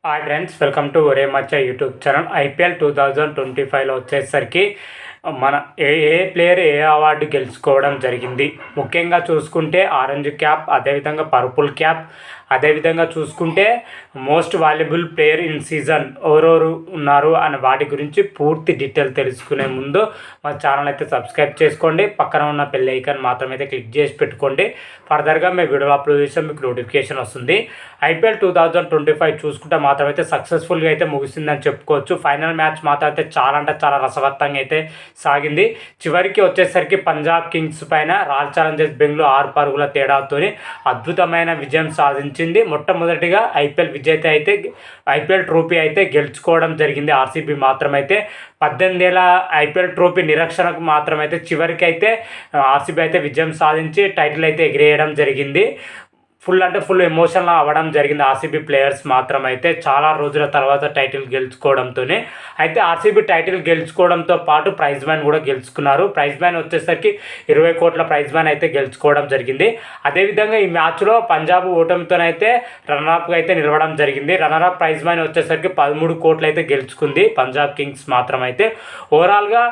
Hi friends, welcome to ఒరే మచ్చ YouTube channel. IPL 2025లో వచ్చేసరికి మన ఏ ప్లేయర్ ఏ అవార్డు గెలుచుకోవడం జరిగింది. ముఖ్యంగా చూసుకుంటే ఆరెంజ్ క్యాప్, అదేవిధంగా పర్పుల్ క్యాప్, అదేవిధంగా చూసుకుంటే most valuable player in season ఎవరెవరు ఉన్నారు అనే వాటి గురించి పూర్తి డీటెయిల్ తెలుసుకునే ముందు మా ఛానల్ అయితే సబ్స్క్రైబ్ చేసుకోండి. పక్కన ఉన్న బెల్ ఐకాన్ మాత్రమైతే క్లిక్ చేసి పెట్టుకోండి. ఫర్దర్గా మేము వీడియో అప్లోడ్ చేస్తే మీకు నోటిఫికేషన్ వస్తుంది. ఐపీఎల్ 2025 చూసుకుంటే మాత్రమైతే సక్సెస్ఫుల్గా అయితే ముగిసిందని చెప్పుకోవచ్చు. ఫైనల్ మ్యాచ్ మాత్రం అయితే చాలా అంటే చాలా రసవత్తంగా అయితే సాగింది. చివరికి వచ్చేసరికి పంజాబ్ కింగ్స్ పైన రాయల్ ఛాలెంజర్స్ బెంగళూరు 6 పరుగుల తేడాతో అద్భుతమైన విజయం సాధించింది. మొట్టమొదటిగా ఐపీఎల్ ట్రోఫీ అయితే గెలుచుకోవడం జరిగింది. ఆర్సీబీ మాత్రమైతే 18 ఏళ్ళ ఐపీఎల్ ట్రోఫీ నిరీక్షణకు మాత్రమైతే చివరికి అయితే ఆర్సీబీ అయితే విజయం సాధించి టైటిల్ అయితే ఎగిరేయడం జరిగింది. ఫుల్ ఎమోషనల్ అవ్వడం జరిగింది. ఆర్సీబీ ప్లేయర్స్ మాత్రం అయితే చాలా రోజుల తర్వాత టైటిల్ గెలుచుకోవడంతోనే అయితే ఆర్సీబీ టైటిల్ గెలుచుకోవడంతో పాటు ప్రైజ్ మ్యాన్ కూడా గెలుచుకున్నారు. ప్రైజ్ మ్యాన్ వచ్చేసరికి 20 కోట్ల ప్రైజ్ మ్యాన్ అయితే గెలుచుకోవడం జరిగింది. అదేవిధంగా ఈ మ్యాచ్లో పంజాబ్ ఓటమితోనైతే రన్నర్అప్గా అయితే నిలవడం జరిగింది. రన్నర్అప్ ప్రైజ్ మ్యాన్ వచ్చేసరికి 13 కోట్లు అయితే గెలుచుకుంది పంజాబ్ కింగ్స్ మాత్రం అయితే. ఓవరాల్గా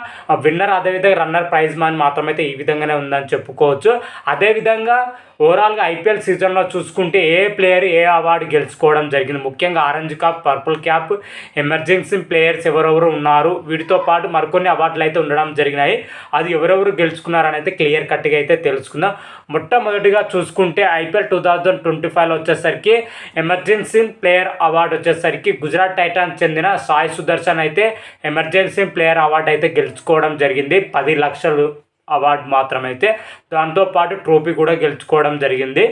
విన్నర్ అదేవిధంగా రన్నర్ ప్రైజ్ మ్యాన్ మాత్రం అయితే ఈ విధంగానే ఉందని చెప్పుకోవచ్చు. అదేవిధంగా ఓవరాల్గా ఐపీఎల్ సీజన్లో చూసుకుంటే ఏ ప్లేయర్ ఏ అవార్డు గెలుచుకోవడం జరిగింది. ముఖ్యంగా orange cap, purple cap, emergency players ఎవరెవరు ఉన్నారు, వీటితో పాటు మరికొన్ని అవార్డులు అయితే ఉండడం జరిగినాయి. అది ఎవరెవరు గెలుచుకున్నారని అయితే క్లియర్ కట్గా అయితే తెలుసుకుందాం. మొట్టమొదటిగా చూసుకుంటే ఐపీఎల్ 2025లో వచ్చేసరికి ఎమర్జెన్సీ ప్లేయర్ అవార్డు వచ్చేసరికి గుజరాత్ టైటాన్స్ చెందిన సాయి సుదర్శన్ అయితే ఎమర్జెన్సీ ప్లేయర్ అవార్డు అయితే గెలుచుకోవడం జరిగింది. 10 లక్షలు అవార్డు మాత్రమైతే, దాంతోపాటు ట్రోఫీ కూడా గెలుచుకోవడం జరిగింది.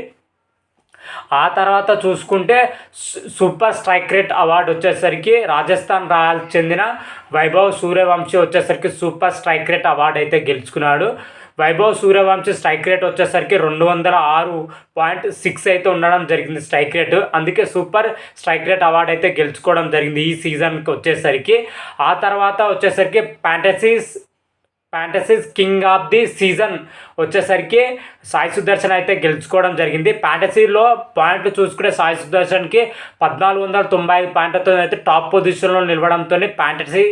ఆ తర్వాత చూసుకుంటే సూపర్ స్ట్రైక్ రేట్ అవార్డు వచ్చేసరికి రాజస్థాన్ రాయల్స్ చెందిన వైభవ్ సూర్యవంశీ వచ్చేసరికి సూపర్ స్ట్రైక్ రేట్ అవార్డు అయితే గెలుచుకున్నాడు. వైభవ్ సూర్యవంశీ స్ట్రైక్ రేట్ వచ్చేసరికి 206.6 అయితే ఉండడం జరిగింది స్ట్రైక్ రేటు. అందుకే సూపర్ స్ట్రైక్ రేట్ అవార్డు అయితే గెలుచుకోవడం జరిగింది ఈ సీజన్కి వచ్చేసరికి. ఆ తర్వాత వచ్చేసరికి fantasies king of the season వచ్చేసరికి సాయి సుదర్శన్ అయితే గెలుచుకోవడం జరిగింది. ఫ్యాంటసీలో పాయింట్లు చూసుకుంటే సాయి సుదర్శన్కి 1495 పాయింట్లతో అయితే టాప్ పొజిషన్లో నిలవడంతో fantasy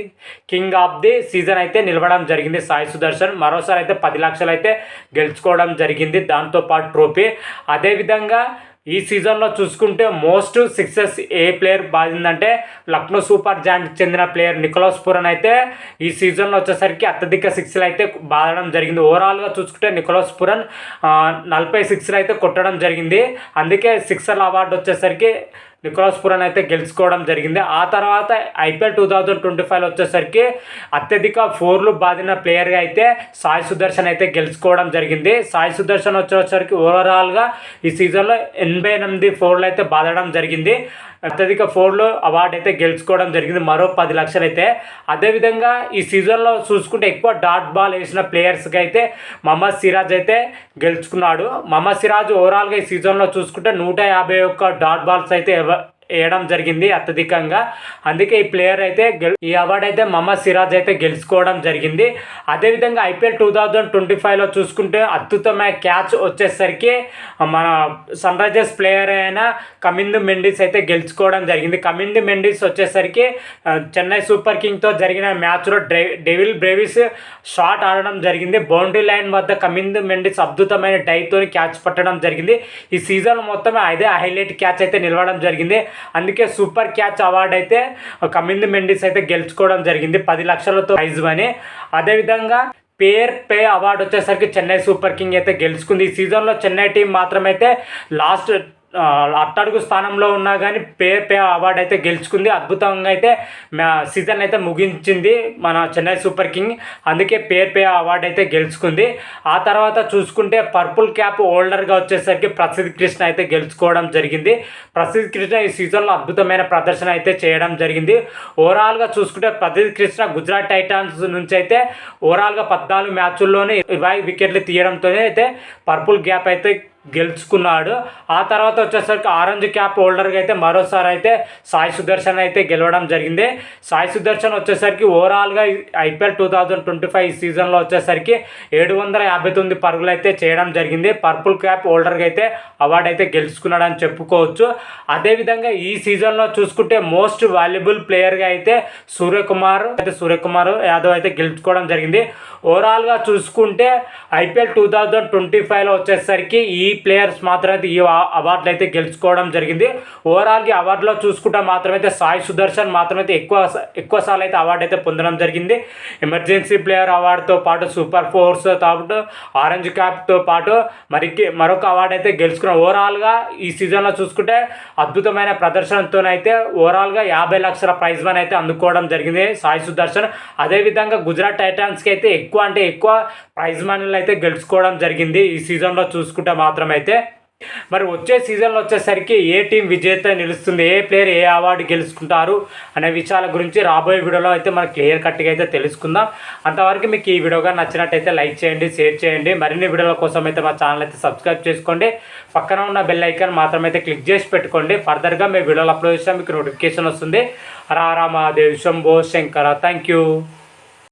king of the season అయితే నిలవడం జరిగింది సాయి సుదర్శన్. మరోసారి అయితే 10 లక్షలు అయితే గెలుచుకోవడం జరిగింది, దాంతోపాటు ట్రోఫీ. అదేవిధంగా ఈ సీజన్లో చూసుకుంటే మోస్ట్ సిక్సెస్ ఏ ప్లేయర్ బాధిందంటే లక్నో సూపర్ జాయింట్కి చెందిన ప్లేయర్ నికోలస్ పూరన్ అయితే ఈ సీజన్లో వచ్చేసరికి అత్యధిక సిక్స్లు అయితే బాధడం జరిగింది. ఓవరాల్గా చూసుకుంటే నికోలస్ పూరన్ 40 సిక్స్లు అయితే కొట్టడం జరిగింది. అందుకే సిక్సర్ల అవార్డు వచ్చేసరికి నికోలస్ పూరన్ అయితే గెలుచుకోవడం జరిగింది. ఆ తర్వాత ఐపీఎల్ 2025లో వచ్చేసరికి అత్యధిక 4లు బాధిన ప్లేయర్గా అయితే సాయి సుదర్శన్ అయితే గెలుచుకోవడం జరిగింది. సాయి సుదర్శన్ వచ్చేసరికి ఓవరాల్గా ఈ సీజన్లో 88 4లు అయితే బాధడం జరిగింది. అత్యధిక 4లు అవార్డు అయితే గెలుచుకోవడం జరిగింది, మరో 10 లక్షలు అయితే. అదేవిధంగా ఈ సీజన్లో చూసుకుంటే ఎక్కువ డాట్ బాల్ వేసిన ప్లేయర్స్కి అయితే మహమ్మద్ సిరాజ్ అయితే గెలుచుకున్నాడు. మహమ్మద్ సిరాజ్ ఓవరాల్గా ఈ సీజన్లో చూసుకుంటే 151 డాట్ బాల్స్ అయితే వేయడం జరిగింది అత్యధికంగా. అందుకే ఈ ప్లేయర్ అయితే ఈ అవార్డు అయితే మహమ్మద్ సిరాజ్ అయితే గెలుచుకోవడం జరిగింది. అదేవిధంగా ఐపీఎల్ 2025లో చూసుకుంటే అద్భుతమైన క్యాచ్ వచ్చేసరికి మన సన్ రైజర్స్ ప్లేయర్ అయిన కమిందు మెండిస్ అయితే గెలుచుకోవడం జరిగింది. కమిందు మెండిస్ వచ్చేసరికి చెన్నై సూపర్ కింగ్తో జరిగిన మ్యాచ్లో డెవిల్ బ్రేవిస్ షాట్ ఆడడం జరిగింది. బౌండరీ లైన్ వద్ద కమిందు మెండిస్ అద్భుతమైన డైతో క్యాచ్ పట్టడం జరిగింది. ఈ సీజన్ మొత్తం అదే హైలైట్ క్యాచ్ అయితే నిలవడం జరిగింది. అందుకే సూపర్ క్యాచ్ అవార్డు అయితే కమిందు మెండిస్ అయితే గెలుచుకోవడం జరిగింది 10 లక్షలతో ప్రైజ్ మనీ. అదేవిధంగా పే అవార్డు వచ్చేసరికి చెన్నై సూపర్ కింగ్ అయితే గెలుచుకుంది. ఈ సీజన్లో చెన్నై టీం మాత్రమైతే లాస్ట్ అట్టడుగు స్థానంలో ఉన్నా కానీ పే అవార్డు అయితే గెలుచుకుంది. అద్భుతంగా అయితే సీజన్ అయితే ముగించింది మన చెన్నై సూపర్ కింగ్. అందుకే పే అవార్డు అయితే గెలుచుకుంది. ఆ తర్వాత చూసుకుంటే పర్పుల్ క్యాప్ హోల్డర్గా వచ్చేసరికి ప్రసిద్ధ్ కృష్ణ అయితే గెలుచుకోవడం జరిగింది. ప్రసిద్ధ్ కృష్ణ ఈ సీజన్లో అద్భుతమైన ప్రదర్శన అయితే చేయడం జరిగింది. ఓవరాల్గా చూసుకుంటే ప్రసిద్ధ్ కృష్ణ గుజరాత్ టైటాన్స్ నుంచి అయితే ఓవరాల్గా 14 మ్యాచ్ల్లోనే 20 వికెట్లు తీయడంతోనే అయితే పర్పుల్ క్యాప్ అయితే గెలుచుకున్నాడు. ఆ తర్వాత వచ్చేసరికి ఆరెంజ్ క్యాప్ హోల్డర్గా అయితే మరోసారి అయితే సాయి సుదర్శన్ అయితే గెలవడం జరిగింది. సాయి సుదర్శన్ వచ్చేసరికి ఓవరాల్గా IPL 2025 సీజన్లో వచ్చేసరికి 759 పరుగులు అయితే చేయడం జరిగింది. పర్పుల్ క్యాప్ హోల్డర్గా అయితే అవార్డు అయితే గెలుచుకున్నాడని చెప్పుకోవచ్చు. అదేవిధంగా ఈ సీజన్లో చూసుకుంటే మోస్ట్ వాల్యుబుల్ ప్లేయర్గా అయితే సూర్యకుమార్ యాదవ్ అయితే గెలుచుకోవడం జరిగింది. ఓవరాల్గా చూసుకుంటే IPL 2025లో వచ్చేసరికి ఈ ప్లేయర్స్ మాత్రమైతే ఈ అవార్డులు అయితే గెలుచుకోవడం జరిగింది. ఓవరాల్గా అవార్డులో చూసుకుంటే మాత్రమైతే సాయి సుదర్శన్ మాత్రమైతే ఎక్కువ సార్లు అయితే అవార్డు అయితే పొందడం జరిగింది. ఎమర్జెన్సీ ప్లేయర్ అవార్డుతో పాటు సూపర్ ఫోర్స్తో పాటు ఆరెంజ్ క్యాప్తో పాటు మరొక అవార్డు అయితే గెలుచుకున్నాం. ఓవరాల్గా ఈ సీజన్లో చూసుకుంటే అద్భుతమైన ప్రదర్శనతోనైతే ఓవరాల్గా 50 లక్షల ప్రైజ్ మనీ అయితే అందుకోవడం జరిగింది సాయి సుదర్శన్. అదేవిధంగా గుజరాత్ టైటాన్స్కి అయితే ఎక్కువ ప్రైజ్ మనీలు అయితే గెలుచుకోవడం జరిగింది ఈ సీజన్లో చూసుకుంటే మాత్రమైతే. మరి వచ్చే సీజన్లో వచ్చేసరికి ఏ టీం విజేత నిలుస్తుంది, ఏ ప్లేయర్ ఏ అవార్డు గెలుచుకుంటారు అనే విషయాల గురించి రాబోయే వీడియోలో అయితే మనకు క్లియర్ కట్గా అయితే తెలుసుకుందాం. అంతవరకు మీకు ఈ వీడియోగా నచ్చినట్టయితే లైక్ చేయండి, షేర్ చేయండి. మరిన్ని వీడియోల కోసం అయితే మా ఛానల్ అయితే సబ్స్క్రైబ్ చేసుకోండి. పక్కన ఉన్న బెల్ ఐకాన్ మాత్రమైతే క్లిక్ చేసి పెట్టుకోండి. ఫర్దర్గా మీ వీడియోలు అప్లోడ్ చేసినా మీకు నోటిఫికేషన్ వస్తుంది. రారా మహాదేవ్ శంభో శంకర. Thank you.